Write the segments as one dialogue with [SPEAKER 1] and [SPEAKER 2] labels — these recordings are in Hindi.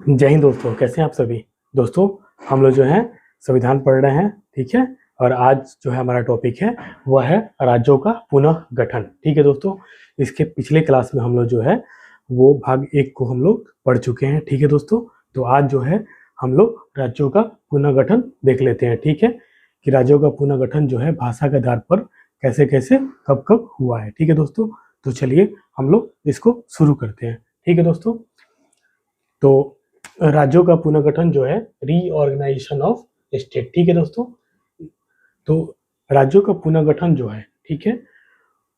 [SPEAKER 1] जय हिंद दोस्तों, कैसे हैं आप सभी। दोस्तों, हम लोग जो हैं संविधान पढ़ रहे हैं, ठीक है। और आज जो है हमारा टॉपिक है वह है राज्यों का पुनः गठन, ठीक है दोस्तों। इसके पिछले क्लास में हम लोग जो है वो भाग 1 को हम लोग पढ़ चुके हैं, ठीक है दोस्तों। तो आज जो है हम लोग राज्यों का पुनः गठन देख लेते हैं, ठीक है, कि राज्यों का पुनः गठन जो है भाषा के आधार पर कैसे कैसे कब कब हुआ है, ठीक है दोस्तों। तो चलिए हम लोग इसको शुरू करते हैं, ठीक है दोस्तों। तो राज्यों का पुनर्गठन जो है रीऑर्गेनाइजेशन ऑफ स्टेट, ठीक है दोस्तों। तो राज्यों का पुनर्गठन जो है, ठीक है,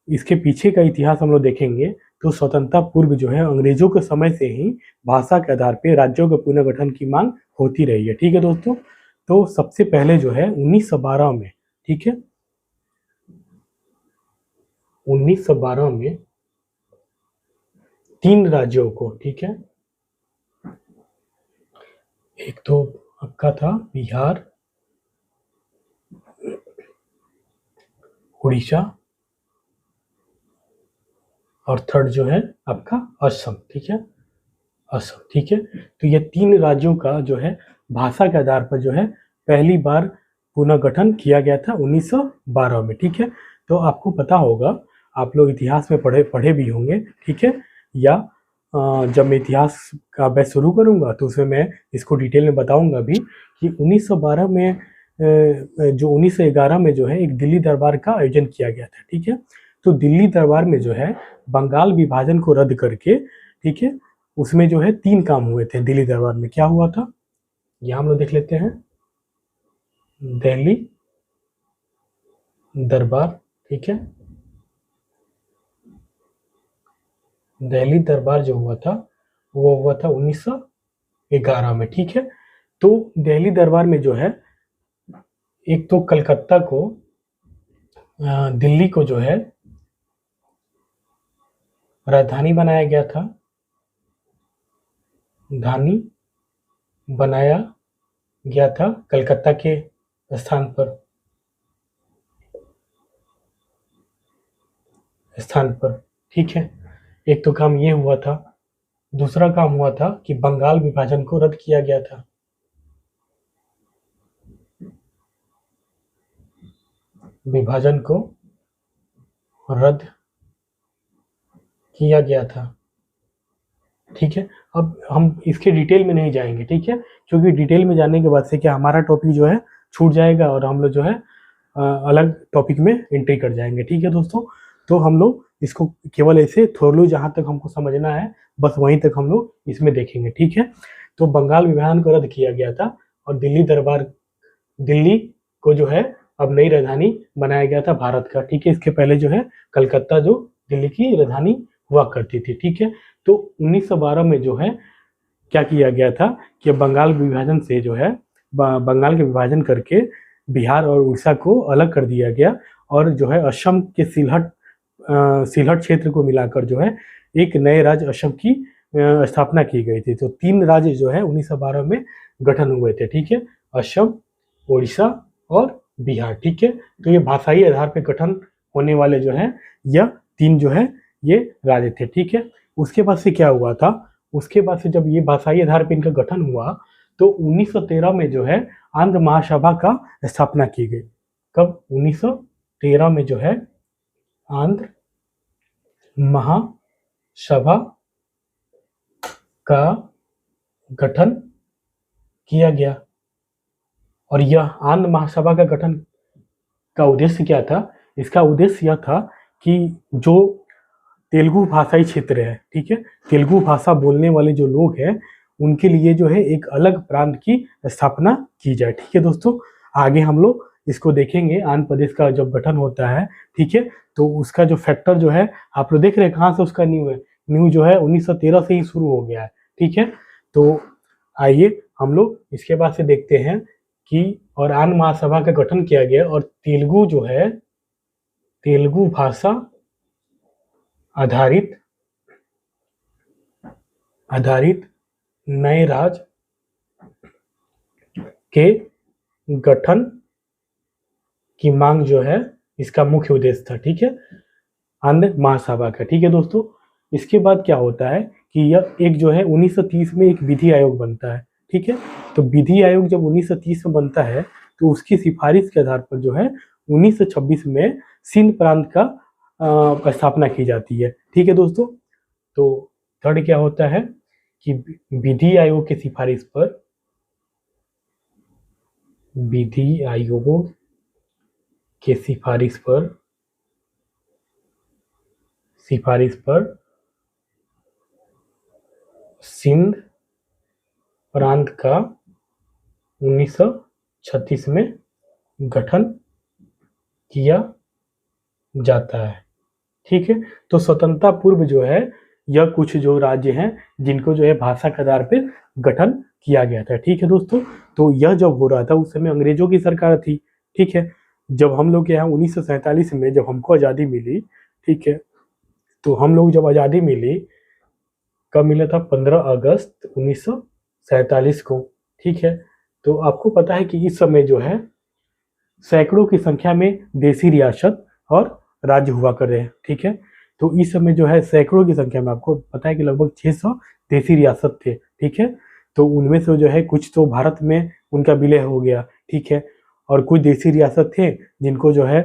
[SPEAKER 1] इसके पीछे का इतिहास हम लोग देखेंगे तो स्वतंत्रता पूर्व जो है अंग्रेजों के समय से ही भाषा के आधार पर राज्यों के पुनर्गठन की मांग होती रही है, ठीक है दोस्तों। तो सबसे पहले जो है 1912 में, ठीक है, 1912 में 3 राज्यों को, ठीक है, एक तो आपका था बिहार, उड़ीसा और थर्ड जो है आपका असम, ठीक है, असम, ठीक है। तो ये 3 राज्यों का जो है भाषा के आधार पर जो है पहली बार पुनर्गठन किया गया था 1912 में, ठीक है। तो आपको पता होगा, आप लोग इतिहास में पढ़े भी होंगे, ठीक है, या जब मैं इतिहास का अभ्यास शुरू करूंगा तो उसमें मैं इसको डिटेल में बताऊंगा भी कि 1912 में जो 1911 में जो है एक दिल्ली दरबार का आयोजन किया गया था, ठीक है। तो दिल्ली दरबार में जो है बंगाल विभाजन को रद्द करके, ठीक है, उसमें जो है 3 काम हुए थे। दिल्ली दरबार में क्या हुआ था, यहाँ हम लोग देख लेते हैं। दिल्ली दरबार, ठीक है, दिल्ली दरबार जो हुआ था वो हुआ था 1911 में, ठीक है। तो दिल्ली दरबार में जो है एक तो कलकत्ता को, दिल्ली को जो है राजधानी बनाया गया था, धानी बनाया गया था कलकत्ता के स्थान पर, ठीक है। एक तो काम ये हुआ था। दूसरा काम हुआ था कि बंगाल विभाजन को रद्द किया गया था, विभाजन को रद्द किया गया था, ठीक है। अब हम इसके डिटेल में नहीं जाएंगे, ठीक है, क्योंकि डिटेल में जाने के बाद से क्या हमारा टॉपिक जो है छूट जाएगा और हम लोग जो है अलग टॉपिक में एंट्री कर जाएंगे, ठीक है दोस्तों। तो हम लोग इसको केवल ऐसे थोड़ू जहाँ तक हमको समझना है बस वहीं तक हम लोग इसमें देखेंगे, ठीक है। तो बंगाल विभाजन को रद्द किया गया था और दिल्ली को जो है अब नई राजधानी बनाया गया था भारत का, ठीक है। इसके पहले जो है कलकत्ता जो दिल्ली की राजधानी हुआ करती थी, ठीक है। तो 1912 में जो है क्या किया गया था कि बंगाल विभाजन से जो है बंगाल के विभाजन करके बिहार और उड़ीसा को अलग कर दिया गया और जो है असम के सिलहट क्षेत्र को मिलाकर जो है एक नए राज्य असम की स्थापना की गई थी। तो 3 राज्य जो है 1912 में गठन हुए थे, ठीक है, असम, उड़ीसा और बिहार, ठीक है। तो ये भाषाई आधार पर गठन होने वाले जो है यह 3 जो है ये राज्य थे, ठीक है। उसके बाद से क्या हुआ था, उसके बाद से जब ये भाषाई आधार पर इनका गठन हुआ तो 1913 में जो है आंध्र महासभा का स्थापना की गई। कब? 1913 में जो है आंध्र महासभा का गठन किया गया। और यह आंध्र महासभा का गठन का उद्देश्य क्या था? इसका उद्देश्य यह था कि जो तेलुगु भाषाई क्षेत्र है, ठीक है, तेलुगु भाषा बोलने वाले जो लोग हैं उनके लिए जो है एक अलग प्रांत की स्थापना की जाए, ठीक है दोस्तों। आगे हम लोग इसको देखेंगे, आंध्र प्रदेश का जब गठन होता है, ठीक है, तो उसका जो फैक्टर जो है आप लोग देख रहे हैं कहाँ से उसका न्यू है, न्यू जो है 1913 से ही शुरू हो गया है, ठीक है। तो आइए हम लोग इसके बाद से देखते हैं कि और आंध्र महासभा का गठन किया गया और तेलुगु जो है तेलुगु भाषा आधारित नए राज्य के गठन की मांग जो है इसका मुख्य उद्देश्य था, ठीक है, आंध्र महासभा का, ठीक है दोस्तों। इसके बाद क्या होता है कि यह एक जो है 1930 में एक विधि आयोग बनता है, ठीक है। तो विधि आयोग जब 1930 में बनता है तो उसकी सिफारिश के आधार पर जो है 1926 में सिंध प्रांत का स्थापना की जाती है, ठीक है दोस्तों। तो थर्ड क्या होता है कि विधि आयोग की सिफारिश पर, विधि आयोग के सिफारिश पर सिंध प्रांत का 1936 में गठन किया जाता है, ठीक है। तो स्वतंत्रता पूर्व जो है यह कुछ जो राज्य हैं जिनको जो है भाषा के आधार पर गठन किया गया था, ठीक है दोस्तों। तो यह जब हो रहा था उस समय अंग्रेजों की सरकार थी, ठीक है। जब हम लोग के यहाँ 1947 में जब हमको आज़ादी मिली, ठीक है, तो हम लोग जब आज़ादी मिली कब मिला था, 15 अगस्त 1947 को, ठीक है। तो आपको पता है कि इस समय जो है सैकड़ों की संख्या में देसी रियासत और राज्य हुआ कर रहे हैं, ठीक है। तो इस समय जो है सैकड़ों की संख्या में, आपको पता है कि लगभग 600 देसी रियासत थे, ठीक है। तो उनमें से जो है कुछ तो भारत में उनका विलय हो गया, ठीक है, और कुछ देसी रियासत थे जिनको जो है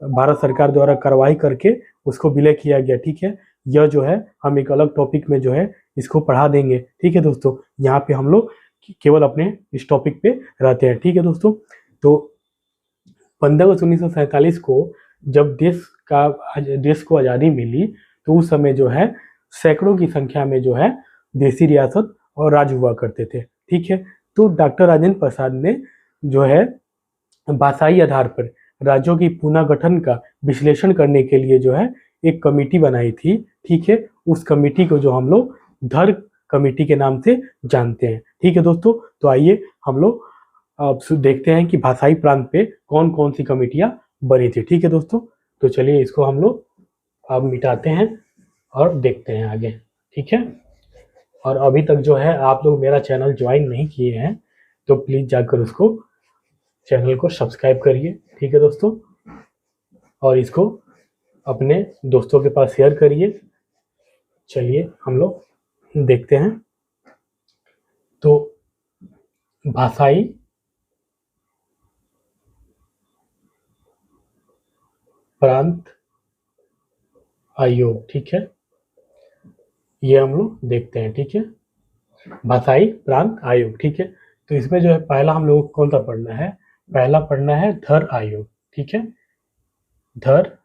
[SPEAKER 1] भारत सरकार द्वारा कार्रवाई करके उसको विलय किया गया, ठीक है। यह जो है हम एक अलग टॉपिक में जो है इसको पढ़ा देंगे, ठीक है दोस्तों। यहाँ पे हम लोग केवल अपने इस टॉपिक पे रहते हैं, ठीक है दोस्तों। तो 15 अगस्त 1947 को जब देश को आज़ादी मिली तो उस समय जो है सैकड़ों की संख्या में जो है देसी रियासत और राज्य हुआ करते थे, ठीक है। तो डॉक्टर राजेंद्र प्रसाद ने जो है भाषाई आधार पर राज्यों की पुनः गठन का विश्लेषण करने के लिए जो है एक कमेटी बनाई थी, ठीक है। उस कमेटी को जो हम लोग धर कमेटी के नाम से जानते हैं, ठीक है दोस्तों। तो आइए हम लोग अब देखते हैं कि भाषाई प्रांत पे कौन कौन सी कमेटियां बनी थी, ठीक है दोस्तों। तो चलिए इसको हम लोग अब मिटाते हैं और देखते हैं आगे, ठीक है। और अभी तक जो है आप लोग मेरा चैनल ज्वाइन नहीं किए हैं तो प्लीज़ जाकर उसको चैनल को सब्सक्राइब करिए, ठीक है दोस्तों, और इसको अपने दोस्तों के पास शेयर करिए। चलिए हम लोग देखते हैं। तो भाषाई प्रांत आयोग, ठीक है, ये हम लोग देखते हैं, ठीक है। भाषाई प्रांत आयोग, ठीक है। तो इसमें जो है पहला हम लोग कौन सा पढ़ना है, पहला पढ़ना है धर आयोग, ठीक है। धर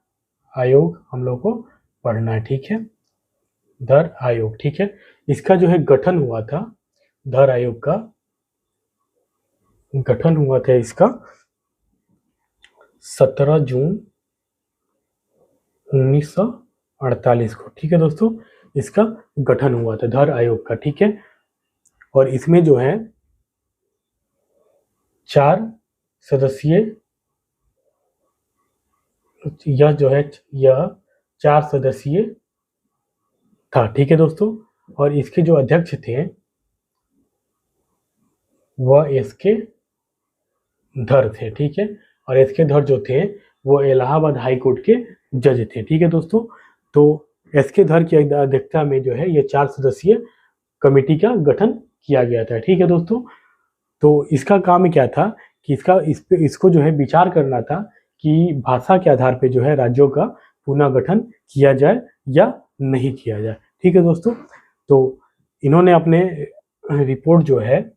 [SPEAKER 1] आयोग हम लोग को पढ़ना है, ठीक है। धर आयोग, ठीक है। इसका जो है गठन हुआ था, धर आयोग का गठन हुआ था इसका 17 जून 1948 को, ठीक है दोस्तों। इसका गठन हुआ था धर आयोग का, ठीक है। और इसमें जो है 4 सदस्यीय, यह जो है यह 4 सदस्यीय था, ठीक है दोस्तों। और इसके जो अध्यक्ष थे वह एसके धर थे, ठीक है। और एसके धर जो थे वो इलाहाबाद हाई कोर्ट के जज थे, ठीक है दोस्तों। तो एसके धर की अध्यक्षता में जो है ये 4 सदस्यीय कमेटी का गठन किया गया था, ठीक है दोस्तों। तो इसका काम क्या था कि इसको जो है विचार करना था कि भाषा के आधार पे जो है राज्यों का पुनः गठन किया जाए या नहीं किया जाए, ठीक है दोस्तों। तो इन्होंने अपने रिपोर्ट जो है,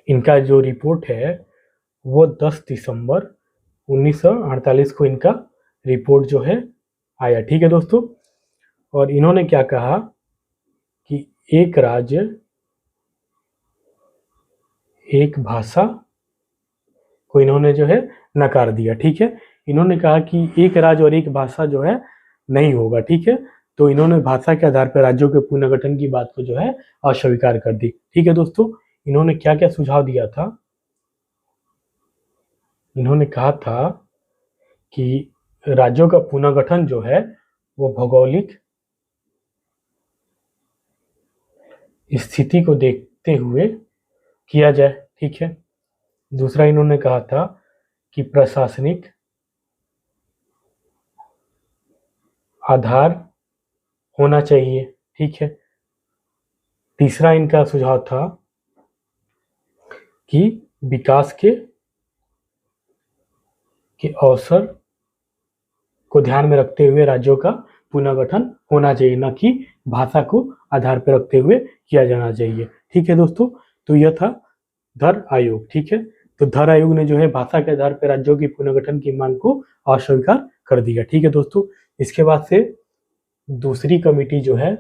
[SPEAKER 1] इनका जो रिपोर्ट है वो 10 दिसंबर 1948 को इनका रिपोर्ट जो है आया, ठीक है दोस्तों। और इन्होंने क्या कहा कि एक राज्य एक भाषा को इन्होंने जो है नकार दिया, ठीक है। इन्होंने कहा कि एक राज्य और एक भाषा जो है नहीं होगा, ठीक है। तो इन्होंने भाषा के आधार पर राज्यों के पुनर्गठन की बात को जो है अस्वीकार कर दी, ठीक है दोस्तों। इन्होंने क्या क्या सुझाव दिया था, इन्होंने कहा था कि राज्यों का पुनर्गठन जो है वो भौगोलिक स्थिति को देखते हुए किया जाए, ठीक है। दूसरा इन्होंने कहा था कि प्रशासनिक आधार होना चाहिए। ठीक है। तीसरा इनका सुझाव था कि विकास के अवसर को ध्यान में रखते हुए राज्यों का पुनर्गठन होना चाहिए, न कि भाषा को आधार पर रखते हुए किया जाना चाहिए। ठीक है दोस्तों, तो यह था धर आयोग। ठीक है, तो धर आयोग ने जो है भाषा के आधार पर राज्यों की पुनर्गठन की मांग को अस्वीकार कर दिया। ठीक है दोस्तों, इसके बाद से दूसरी कमेटी जो है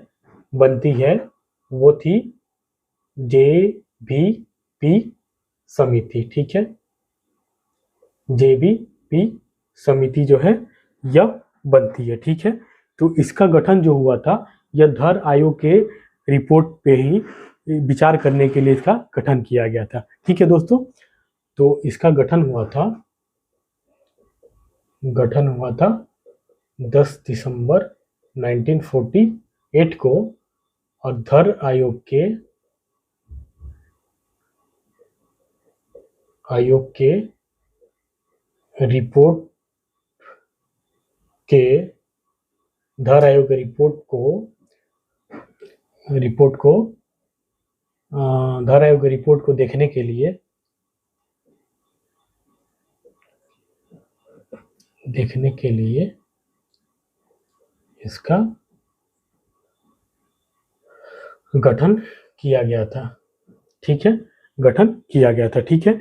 [SPEAKER 1] बनती है वो थी JVP समिति। ठीक है, JVP समिति जो है यह बनती है। ठीक है, तो इसका गठन जो हुआ था यह धर आयोग के रिपोर्ट पे ही विचार करने के लिए इसका गठन किया गया था। ठीक है दोस्तों, तो इसका गठन हुआ था 10 दिसंबर 1948 को, और धर आयोग के रिपोर्ट को देखने के लिए इसका गठन किया गया था। ठीक है, गठन किया गया था। ठीक है,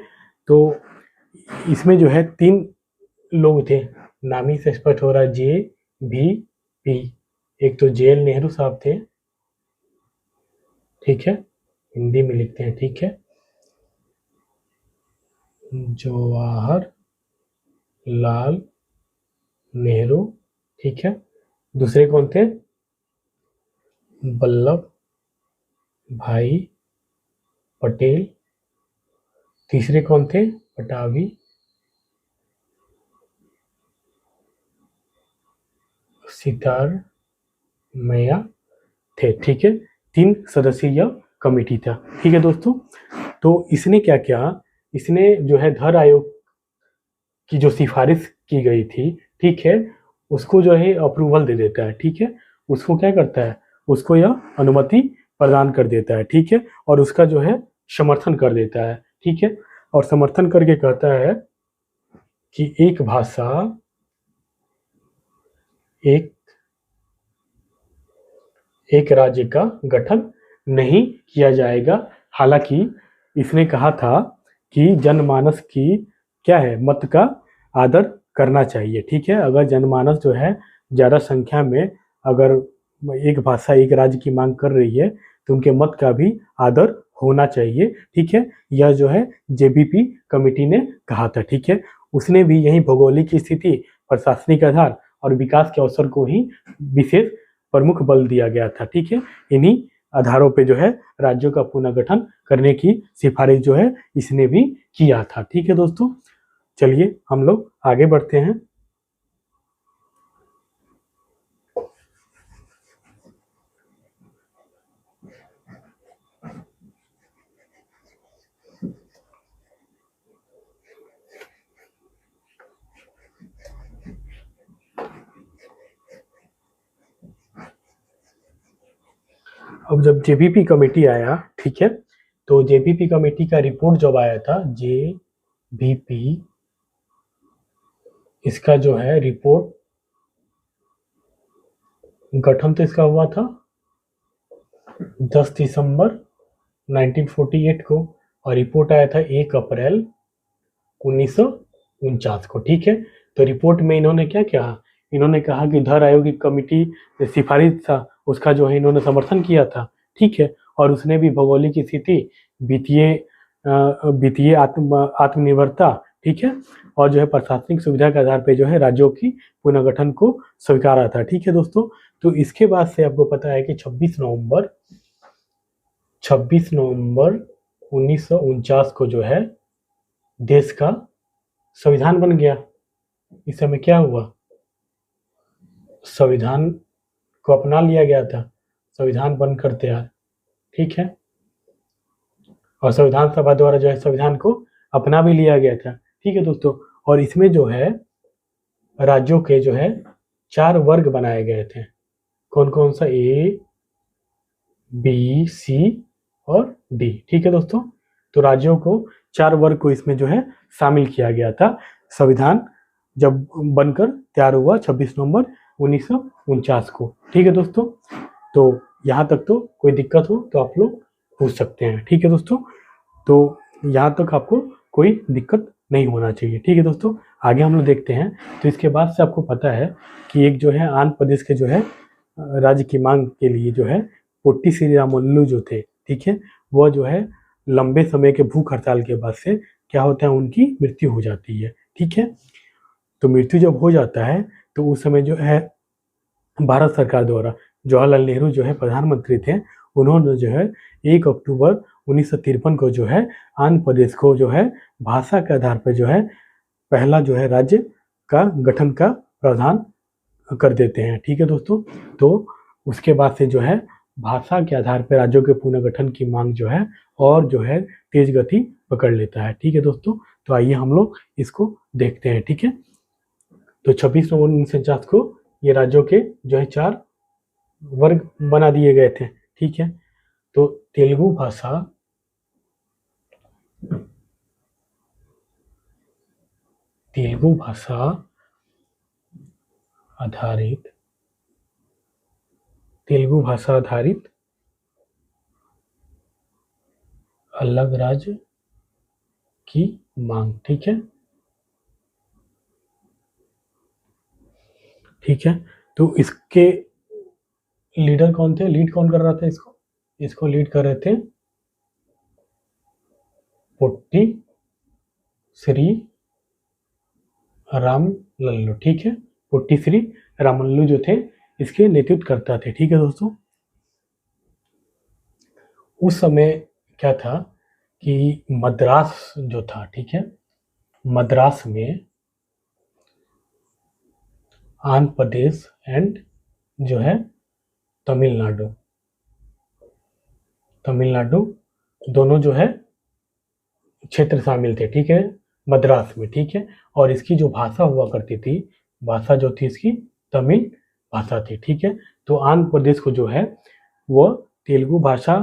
[SPEAKER 1] तो इसमें जो है 3 लोग थे, नामी से स्पष्ट हो रहा है JVP। एक तो JL नेहरू साहब थे। ठीक है, हिंदी में लिखते हैं। ठीक है, जवाहरलाल नेहरू। ठीक है, दूसरे कौन थे? वल्लभ भाई पटेल। तीसरे कौन थे? पटाभी सिद्धारमैया थे। ठीक है, 3 सदस्यीय कमेटी था। ठीक है दोस्तों, तो इसने क्या किया, इसने जो है धर आयोग की जो सिफारिश की गई थी, ठीक है, उसको जो है अप्रूवल दे देता है। ठीक है, उसको क्या करता है, उसको यह अनुमति प्रदान कर देता है। ठीक है, और उसका जो है समर्थन कर देता है। ठीक है, और समर्थन करके कहता है कि एक भाषा एक राज्य का गठन नहीं किया जाएगा। हालांकि इसने कहा था कि जनमानस की क्या है, मत का आदर करना चाहिए। ठीक है, अगर जनमानस जो है ज़्यादा संख्या में अगर एक भाषा एक राज्य की मांग कर रही है तो उनके मत का भी आदर होना चाहिए। ठीक है, यह जो है JVP कमेटी ने कहा था। ठीक है, उसने भी यही भौगोलिक स्थिति, प्रशासनिक आधार और विकास के अवसर को ही विशेष प्रमुख बल दिया गया था। ठीक है, इन्हीं आधारों पे जो है राज्यों का पुनर्गठन करने की सिफारिश जो है इसने भी किया था। ठीक है दोस्तों, चलिए हम लोग आगे बढ़ते हैं। अब जब JVP कमेटी आया, ठीक है, तो JVP कमेटी का रिपोर्ट जब आया था, JVP इसका जो है रिपोर्ट गठन तो इसका हुआ था 10 दिसंबर 1948 को, और रिपोर्ट आया था 1 अप्रैल 1949 को। ठीक है, तो रिपोर्ट में इन्होंने क्या कहा, इन्होंने कहा कि धर आयोग की कमेटी सिफारिश था उसका जो है इन्होंने समर्थन किया था। ठीक है, और उसने भी भौगोलिक स्थिति, वित्तीय आत्मनिर्भरता, ठीक है, और जो है प्रशासनिक सुविधा के आधार पर जो है राज्यों की पुनर्गठन को स्वीकारा था। ठीक है दोस्तों, तो इसके बाद से आपको पता है कि 26 नवंबर 1949 को जो है देश का संविधान बन गया। इस समय क्या हुआ, संविधान को अपना लिया गया था, संविधान बनकर तैयार। ठीक है, और संविधान सभा द्वारा जो है संविधान को अपना भी लिया गया था। ठीक है दोस्तों, और इसमें जो है राज्यों के जो है 4 वर्ग बनाए गए थे। कौन कौन सा? ए, बी, सी और डी। ठीक है दोस्तों, तो राज्यों को 4 वर्ग को इसमें जो है शामिल किया गया था। संविधान जब बनकर तैयार हुआ 26 नवंबर 1949 को। ठीक है दोस्तों, तो यहाँ तक तो कोई दिक्कत हो तो आप लोग पूछ सकते हैं। ठीक है दोस्तों, तो यहाँ तक आपको कोई दिक्कत नहीं होना चाहिए। ठीक है दोस्तों, आगे हम लोग देखते हैं। तो इसके बाद से आपको पता है कि एक जो है आंध्र प्रदेश के जो है राज्य की मांग के लिए जो है पोट्टी श्रीरामुलु जो थे, ठीक है, वह जो है लंबे समय के भूख हड़ताल के बाद से क्या होता है, उनकी मृत्यु हो जाती है। ठीक है, तो मृत्यु जब हो जाता है तो उस समय जो है भारत सरकार द्वारा जवाहरलाल नेहरू जो है प्रधानमंत्री थे, उन्होंने जो है 1 अक्टूबर 1953 को जो है आंध्र प्रदेश को जो है भाषा के आधार पर जो है पहला जो है राज्य का गठन का प्रावधान कर देते हैं। ठीक है दोस्तों, तो उसके बाद से जो है भाषा के आधार पर राज्यों के पुनर्गठन की मांग जो है और जो है तेज गति पकड़ लेता है। ठीक है दोस्तों, तो आइए हम लोग इसको देखते हैं। ठीक है, तो 26 नवंबर 1949 को ये राज्यों के जो है 4 वर्ग बना दिए गए थे। ठीक है, तो तेलुगु भाषा आधारित अलग राज्य की मांग। ठीक है, ठीक है, तो इसके लीडर कौन थे? लीड कौन कर रहा था इसको लीड कर रहे थे पोट्टी श्री रामलल्लू। ठीक है, पोट्टी श्री रामलल्लू जो थे इसके नेतृत्व करता थे। ठीक है दोस्तों, उस समय क्या था कि मद्रास जो था, ठीक है, मद्रास में आंध्र प्रदेश एंड जो है तमिलनाडु दोनों जो है क्षेत्र शामिल थे। ठीक है, मद्रास में। ठीक है, और इसकी जो भाषा हुआ करती थी, भाषा जो थी इसकी तमिल भाषा थी। ठीक है, तो आंध्र प्रदेश को जो है वो तेलुगु भाषा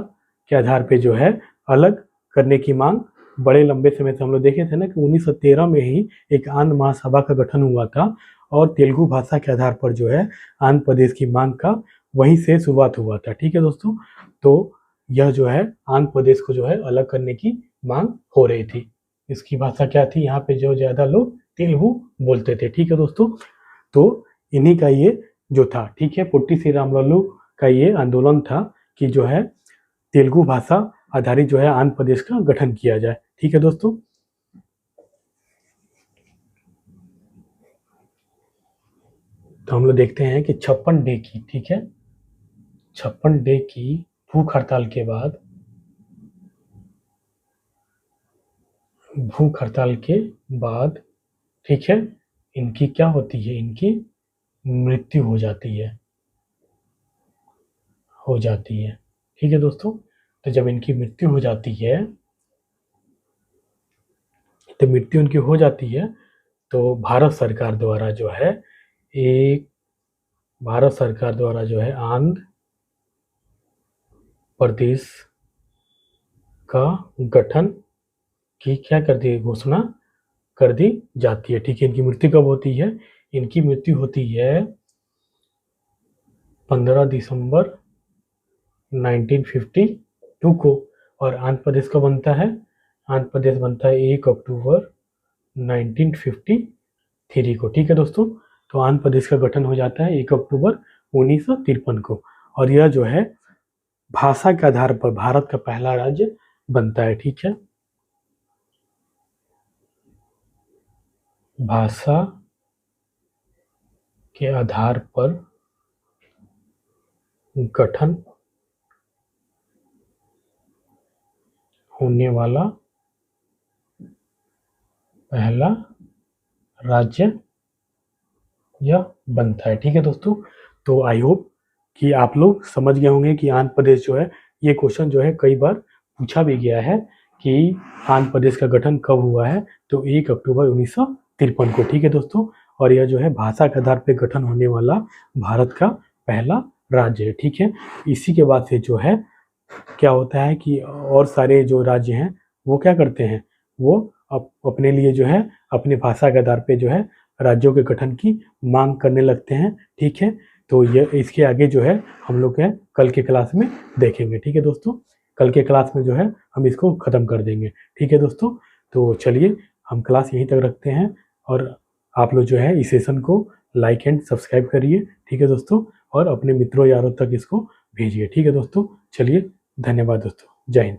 [SPEAKER 1] के आधार पे जो है अलग करने की मांग बड़े लंबे समय से हम लोग देखे थे ना कि 1913 में ही एक आंध्र महासभा का गठन हुआ था और तेलुगु भाषा के आधार पर जो है आंध्र प्रदेश की मांग का वहीं से शुरुआत हुआ था। ठीक है दोस्तों, तो यह जो है आंध्र प्रदेश को जो है अलग करने की मांग हो रही थी। इसकी भाषा क्या थी? यहाँ पे जो ज़्यादा लोग तेलुगु बोलते थे। ठीक है दोस्तों, तो इन्हीं का ये जो था, ठीक है, पोट्टी श्री रामलल्लू का ये आंदोलन था कि जो है तेलुगु भाषा आधारित जो है आंध्र प्रदेश का गठन किया जाए। ठीक है दोस्तों, तो हम लोग देखते हैं कि 56 डे की, ठीक है, 56 डे की भूख हड़ताल के बाद ठीक है इनकी क्या होती है? इनकी मृत्यु हो जाती है। ठीक है दोस्तों, तो जब इनकी मृत्यु हो जाती है तो भारत सरकार द्वारा जो है आंध्र प्रदेश का गठन की क्या कर दी? घोषणा कर दी जाती है। ठीक है, इनकी मृत्यु कब होती है? इनकी मृत्यु होती है 15 दिसंबर 1952 को और आंध्र प्रदेश का बनता है 1 अक्टूबर 1953 को। ठीक है दोस्तों, तो आंध्र प्रदेश का गठन हो जाता है 1 अक्टूबर 1953 को और यह जो है भाषा के आधार पर भारत का पहला राज्य बनता है। ठीक है, भाषा के आधार पर गठन होने वाला पहला राज्य यह बनता है। ठीक है दोस्तों, तो आई होप कि आप लोग समझ गए होंगे कि आंध्र प्रदेश जो है, ये क्वेश्चन जो है कई बार पूछा भी गया है कि आंध्र प्रदेश का गठन कब हुआ है, तो 1 अक्टूबर 1953 को। ठीक है दोस्तों, और यह जो है भाषा के आधार पर गठन होने वाला भारत का पहला राज्य है। ठीक है, इसी के बाद से जो है क्या होता है कि और सारे जो राज्य हैं वो क्या करते हैं, वो अपने लिए जो है अपनी भाषा के आधार पे जो है राज्यों के गठन की मांग करने लगते हैं। ठीक है, तो ये इसके आगे जो है हम लोग है कल के क्लास में देखेंगे। ठीक है दोस्तों, कल के क्लास में जो है हम इसको ख़त्म कर देंगे। ठीक है दोस्तों, तो चलिए हम क्लास यहीं तक रखते हैं और आप लोग जो है इस सेशन को लाइक एंड सब्सक्राइब करिए। ठीक है दोस्तों, और अपने मित्रों यारों तक इसको भेजिए। ठीक है दोस्तों, चलिए धन्यवाद दोस्तों, जय हिंद।